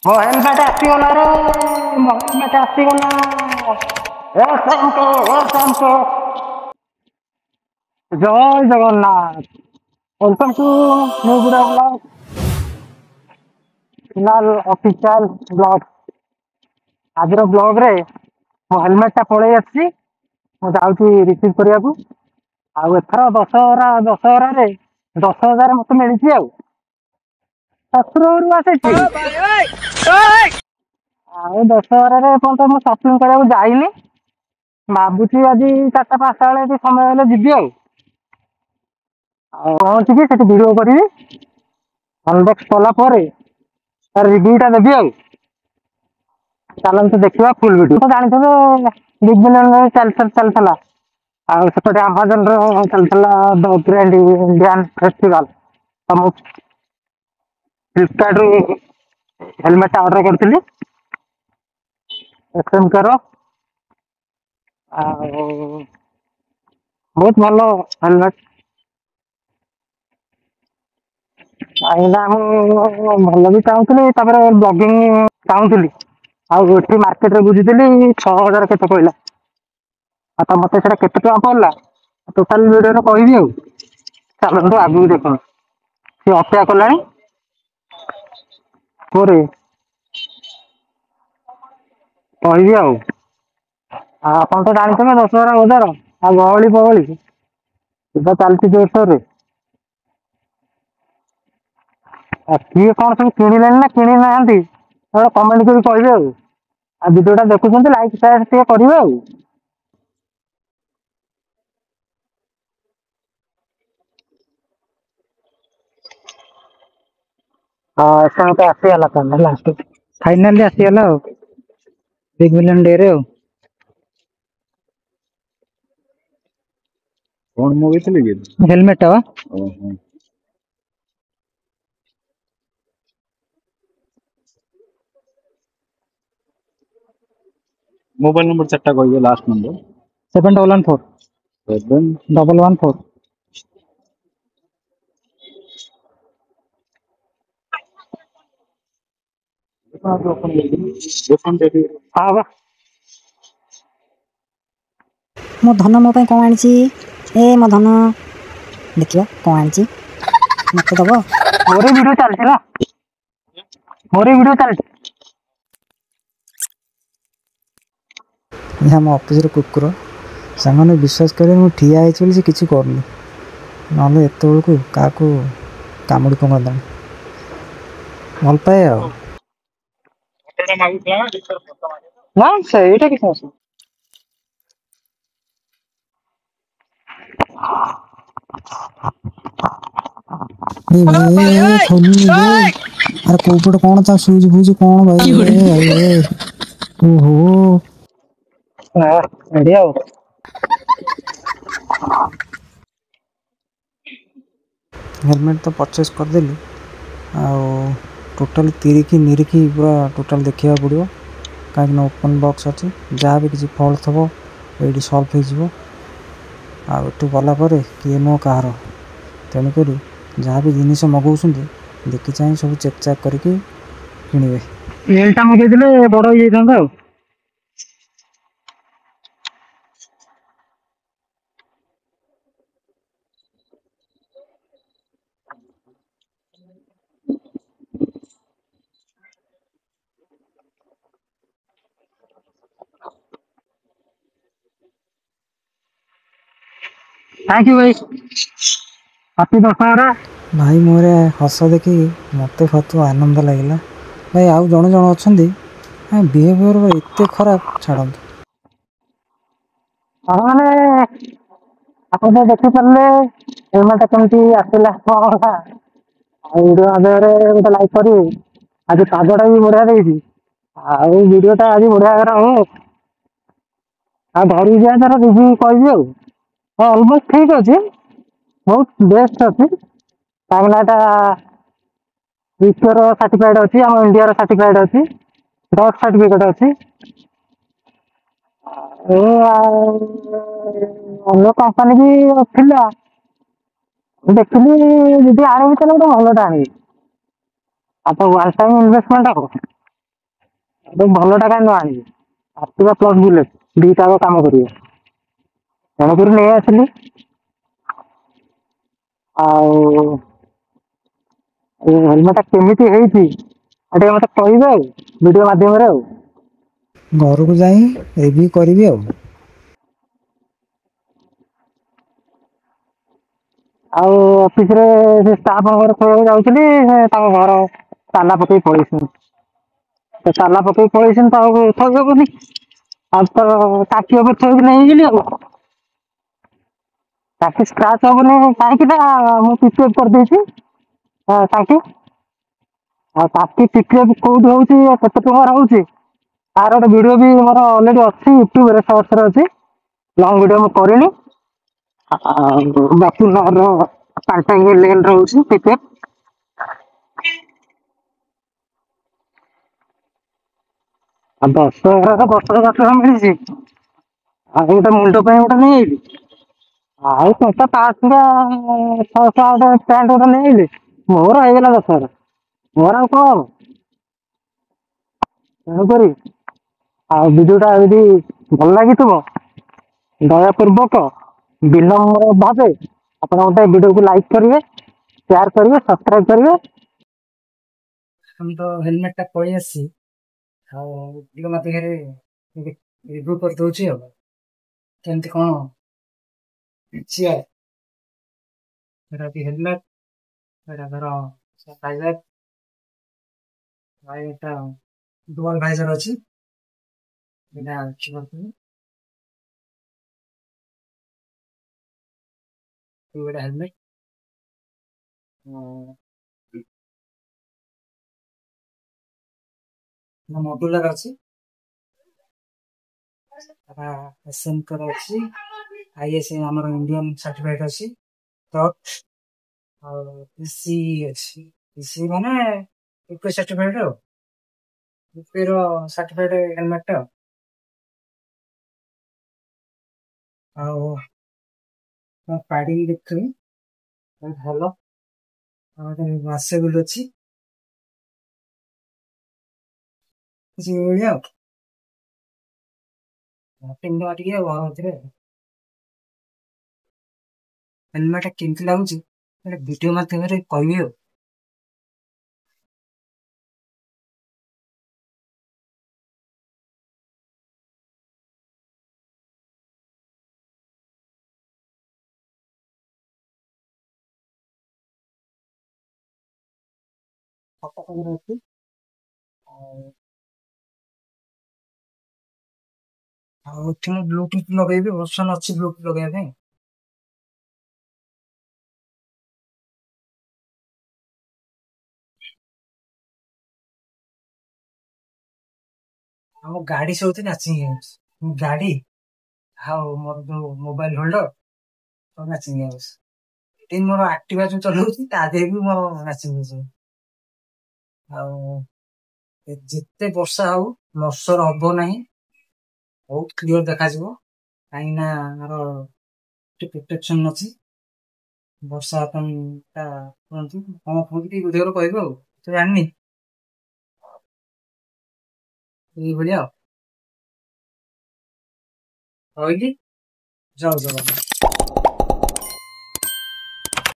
ମୋ ହେଲମେଟ ଆସିଗଲା ରେ ମୋ ହେଲମେଟ ଆସିଗଲା। ଏସଏମକେ ଏସଏମକେ ଜୟ ଜଗନ୍ନାଥ। ୱେଲକମ୍ ଟୁ ନ୍ୟୁ ଗୁଡା ବ୍ଲଗ ଫିନାଲ ଅଫିସିଆଲ ବ୍ଲଗ। ଆଜିର ବ୍ଲଗ ରେ ମୋ ହେଲମେଟ ଟା ପଳେଇ ଆସିଛି। ମୁଁ ଯାଉଛି ରିସିଭ କରିବାକୁ। ଆଉ ଏଥର ଦଶହରାରେ 10,000 ମତେ ମିଳିଛି। ଆଉ ଶ୍ୱଶୁରରୁ ଆସିଛି। ଆଉ ଦଶହରାରେ ଏପର୍ଯ୍ୟନ୍ତ ମୁଁ ସପିଂ କରିବାକୁ ଯାଇନି। ଭାବୁଛି ଆଜି 4ଟା 5ଟା ବେଳେ ଯଦି ସମୟ ହେଲେ ଯିବି। ଆଉ ପହଞ୍ଚିକି ସେଠି ଭିଡିଓ କରିବି। ଅନବକ୍ସ କଲା ପରେ ତାର ରିଭ୍ୟୁଟା ଦେବି। ଆଉ ଚାଲନ୍ତୁ ଦେଖିବା ଫୁଲ ଭିଡିଓ। ତ ଜାଣିଥିବେ ବିଗ ବିଲିୟନ ଚାଲିଥିଲା। ଆଉ ସେପଟେ ଆମାଜନ ର ଚାଲିଥିଲା ଦ ଗ୍ରାଣ୍ଡ ଇଣ୍ଡିଆନ ଫେଷ୍ଟିଭାଲ। ତ ମୁଁ ଫ୍ଲିପକାର୍ଟ ରୁ ହେଲମେଟ ଟା ଅର୍ଡର କରିଥିଲି ଏସଏମକେ ର। ଆଉ ବହୁତ ଭଲ ହେଲମେଟ। କାହିଁକିନା ମୁଁ ଭଲ ବି ଚାହୁଁଥିଲି, ତାପରେ ବ୍ଲଗିଂ ଚାହୁଁଥିଲି। ଆଉ ଏଠି ମାର୍କେଟରେ ବୁଝିଥିଲି 6,000 କେତେ କହିଲା। ଆଉ ତ ମତେ ସେଟା କେତେ ଟଙ୍କା ପଡିଲା ଟୋଟାଲ ଭିଡିଓରେ କହିବି। ଆଉ ଚାଲନ୍ତୁ ଆଗକୁ ଦେଖନ୍ତୁ। ସିଏ ଅପେକ୍ଷା କଲାଣି ପରେ କହିବି। ଆଉ ଆପଣ ତ ଜାଣିଥିବେ ଦଶହରା ବଜାର ଆଉ ଗହଳି ପହଳି ସେଟା ଚାଲିଛି ଜୋରସୋରରେ। ଆଉ କିଏ କଣ ସବୁ କିଣିଲେଣି ନା କିଣି ନାହାନ୍ତି କମେଣ୍ଟ କରି କହିବେ। ଆଉ ଭିଡିଓଟା ଦେଖୁଛନ୍ତି ଲାଇକ୍ ସେୟାର ଟିକେ କରିବେ। ଆଉ ହଁ ଏସଏମକେ ଆସିଗଲା ତାହେଲେ ଲାଷ୍ଟ ଫାଇନାଲି ଆସିଗଲା। ଆଉ ବିଗ ବିଲିୟନ ଡେ ରେ। ଆଉ କଣ ମଗେଇଥିଲେ କି? ହେଲମେଟ ଟା ବା ଓହୋ। ମୋବାଇଲ ନମ୍ବର 4ଟା କହିବେ, ଲାଷ୍ଟ ନମ୍ବର 7114 7 114। ହଁ ବା ମୋ ଧନ ମୋ ପାଇଁ କ'ଣ ଆଣିଛି? ଏ ମୋ ଧନ ଦେଖିବା କ'ଣ ଆଣିଛି, ମତେ ଦବ। ମୋର ଭିଡିଓ ଚାଲିଛି ନା, ମୋର ଭିଡିଓ ଚାଲିଛି। ଏହା ମୋ ଅଫିସର କୁକୁର। ସାଙ୍ଗମାନେ ବିଶ୍ୱାସ କରିବେ ମୁଁ ଠିଆ ହେଇଛି ବୋଲି ସେ କିଛି କରୁନି, ନହେଲେ ଏତେବେଳକୁ କାହାକୁ କାମୁଡ଼ି ପକାନ୍ତାଣି। ଭଲ ପାଏ ଆଉ। ନା ସେଇଟା କିଛି ଅସୁବିଧା। ଆରେ କୋଉ ପଟେ କ'ଣ ତା ସୁଇଚ୍ ଫୁଇଚ୍ କ'ଣ ଭାଇ? ଓହୋ ରେଡି। ଆଉ ହେଲମେଟ୍ ତ ପରଚେସ୍ କରିଦେଲି। ଆଉ ଟୋଟାଲି ତିରିକି ନିରିକି ପୁରା ଟୋଟାଲ୍ ଦେଖିବାକୁ ପଡ଼ିବ, କାହିଁକିନା ଓପନ୍ ବକ୍ସ ଅଛି। ଯାହା ବି କିଛି ଫଲ୍ଟ ଥିବ ଏଇଠି ସଲ୍ଭ ହେଇଯିବ। ଆଉ ଏଠୁ ଗଲା ପରେ କିଏ ମୋ କାହାର, ତେଣୁକରି ଯାହା ବି ଜିନିଷ ମଗାଉଛନ୍ତି ଦେଖି ଚାହିଁ ସବୁ ଚେକ୍ ଚାକ୍ କରିକି କିଣିବେ। ଏଲଟା ମଗେଇଥିଲେ ବଡ ହେଇଯାଇଥାନ୍ତା। ଆଉ ଥ୍ୟାଙ୍କ ୟୁ ଭାଇ, ହାପି ଦଶହରା। ଭାଇ ମୋର ହସ ଦେଖିକି ମୋତେ ବହୁତ ଆନନ୍ଦ ଲାଗିଲା। ଭାଇ ଆଉ ଜଣେ ଅଛନ୍ତି ବିହେଭିଅର ଏତେ ଖରାପ, ଛାଡ଼ନ୍ତୁ। ମାନେ ଆପଣ ତ ଦେଖିପାରିଲେ ହେଲମେଟ କେମିତି ଆସିଲା କ'ଣ ହେଲା। ଆଉ ଭିଡିଓ ମାଧ୍ୟମରେ ଗୋଟେ ଲାଇକ୍ କରିବେ। ଆଜି ପାଗଟା ବି ବଢିଆ ଦେଇଛି, ଆଉ ଭିଡିଓ ଟା ଆଜି ବଢିଆ ଭାବରେ ହବ। ଆଉ ଧରିକି ଯିବା ତାର ରିଭ୍ୟୁ କହିବି। ଆଉ ହଁ ଅଲମୋଷ୍ଟ ଠିକ ଅଛି, ବହୁତ ବେଷ୍ଟ ଅଛି। କାହିଁକିନା ଏଟା ବିଶ୍ୱର ସାର୍ଟିଫାଇଡ ଅଛି, ଆମ ଇଣ୍ଡିଆର ସାର୍ଟିଫାଇଡ ଅଛି, ଡଟ୍ ସାର୍ଟିଫିକେଟ ଅଛି। ଅନ୍ୟ କମ୍ପାନୀ ବି ଥିଲା, ଦେଖିଲି ଯଦି ଆଣିବି ତାହେଲେ ଗୋଟେ ଭଲଟା ଆଣିବି। ଆଉ ତ ୱାନ୍ ଟାଇମ୍ ଇନଭେଷ୍ଟମେଣ୍ଟ ହବ, ଆଉ ଭଲଟା କାଇଁ ନ ଆଣିବି? Activa ପ୍ଲସ୍ ବୁଲେଟ୍ ଦିଟା ଯାକ କାମ କରିବ। ତେଣୁକରି ନେଇ ଆସିଲି। ଆଉ ଏ ହେଲମେଟଟା କେମିତି ହେଇଛି ଆଉ ଟିକେ ମତେ କହିବେ ଆଉ ଭିଡିଓ ମାଧ୍ୟମରେ ଆଉ। ଘରକୁ ଯାଇ ରିଭ୍ୟୁ କରିବି ଆଉ। ଆଉ ଅଫିସରେ ସେ ଷ୍ଟାଫଙ୍କ ଘରେ ଶୋଇବାକୁ ଯାଉଥିଲି, ସେ ତାଙ୍କ ଘର ତାଲା ପକେଇ ପଳେଇଛନ୍ତି। ସେ ତାଲା ପକେଇ ପଳେଇଛନ୍ତି ତ ଆଉ ଥୋଇ ହବନି। ଆଉ ତ ଟାଙ୍କି ଉପରେ ଥୋଇକି ନେଇଗଲି ଆଉ। ଟାଙ୍କି ସ୍କ୍ରାଚ ହବନି କାହିଁକି ନା ମୁଁ ପିକଅପ୍ କରିଦେଇଛି ଟାଙ୍କି। ଆଉ ଟାଙ୍କି ପିକଅପ୍ କୋଉଠି ହଉଛି, କେତେ ଟଙ୍କାର ହଉଛି, ତାର ଗୋଟେ ଭିଡିଓ ବି ମୋର ଅଲରେଡି ଅଛି ୟୁଟ୍ୟୁବରେ ସର୍ଚ୍ଚରେ ଅଛି। ଲଙ୍ଗ ଭିଡିଓ ମୁଁ କରିନି। ଆଉ ବାପୁନଗର ପାଲ୍ଟାଙ୍ଗି ଲେନ୍ ରହୁଛି ପିକଅପ୍। ଆଉ 10,000 10,000 ମିଳିଛି। ଆଉ ଗୋଟେ ମୁଣ୍ଡ ପାଇଁ ଗୋଟେ ନେଇଆଇଲି। ଆଉ ଟଙ୍କା 500 600 ଗୋଟେ ପ୍ୟାଣ୍ଟ ଗୋଟେ ନେଇଆଇଲି। ମୋର ହେଇଗଲା 10,000। ମୋର ଆଉ କଣ ହବ? ତେଣୁକରି ଆଉ ଭିଡିଓଟା ଯଦି ଭଲ ଲାଗିଥିବ, ଦୟାପୂର୍ବକ ବିନମ୍ର ଭାବେ ଆପଣ ଗୋଟେ ଭିଡିଓକୁ ଲାଇକ୍ କରିବେ, ସେୟାର କରିବେ, ସବସ୍କ୍ରାଇବ କରିବେ। আমি ତ ହେଲମେଟଟା ପଳେଇ ଆସିଛି, ଆଉ ଭିଡ଼ିଓ ମାଧ୍ୟମରେ ରିଭ୍ୟୁ କରିଦେଉଛି ଆଉ କେମିତି କ'ଣ ଅଛି ଆଉ। ଏଇଟା ବି ହେଲମେଟ, ଏଇଟା ଧର ଭାଇଜର, ଭାଇ ଏଇଟା ଡୁଆଲ ଭାଇଜର ଅଛି, ଏଇଟା ଅଛି ବର୍ତ୍ତମାନ। ଏଇଟା ହେଲମେଟ ମଡୁଲାର ଅଛି, ଏସଏମଙ୍କର ଅଛି, ଆଇଏସ୍ ଆମର ଇଣ୍ଡିଆନ ସାର୍ଟିଫାଇଡ୍ ଅଛି, ଟଚ୍ ଆଉ ପିସି ଅଛି। ପିସି ମାନେ ୟୁପି ସାର୍ଟିଫାଇଡ୍ ଆଉ ୟୁପିର ସାର୍ଟିଫାଇଡ୍ ହେଲମେଟଟା ଆଉ ପାଡିଂ ଦେଖିବି ବହୁତ ଭଲ। ଆଉ ଗୋଟେ ୱାସେବୁଲ ଅଛି କିଛି ଏଇଭଳିଆ ଆଉ। ଟଙ୍କା ଟିକେ ଆଉ ଘର ଭିତରେ ହେଲମେଟ କେମିତି ଲାଗୁଛି ଭିଡିଓ ମାଧ୍ୟମରେ କହିବି ଆଉ। ଫଟୋ କଲର ଅଛି, ଆଉ ଏଠି ମୁଁ ବ୍ଲୁଟୁଥ ଲଗେଇବି, ଅପସନ ଅଛି ବ୍ଲୁଟୁଥ ଲଗେଇବା ପାଇଁ। ଆମ ଗାଡି ସବୁଥିରେ ମ୍ୟାଚିଂ ହେଇଯାଉଛି, ଗାଡି ଆଉ ମୋର ଯୋଉ ମୋବାଇଲ ହୋଲ୍ଡର ସବୁ ମ୍ୟାଚିଂ ହେଇଯାଉଛି। ଏଠି ମୋର ଆକ୍ଟିଭା ଯୋଉ ଚଲଉଛି ତା ଦେହରେ ବି ମୋର ମ୍ୟାଚିଂ ହେଇଯାଉଛି। ଆଉ ଯେତେ ବର୍ଷା ହଉ ମର୍ସର ହବ ନାହିଁ, ବହୁତ କ୍ଲିୟର ଦେଖାଯିବ, କାହିଁକି ନା ଆମର ପ୍ରୋଟେକ୍ସନ ଅଛି। ବର୍ଷା ପାଇଁ ଟା କୁହନ୍ତୁ କଣ କୁହନ୍ତି ଟିକେ ବୁଝିବାର କହିବ ଆଉ, ତ ଜାଣିନି ଏଇଭଳିଆ ଆଉ। ରହିଲି, ଜୟ ଜଗନ୍ନାଥ।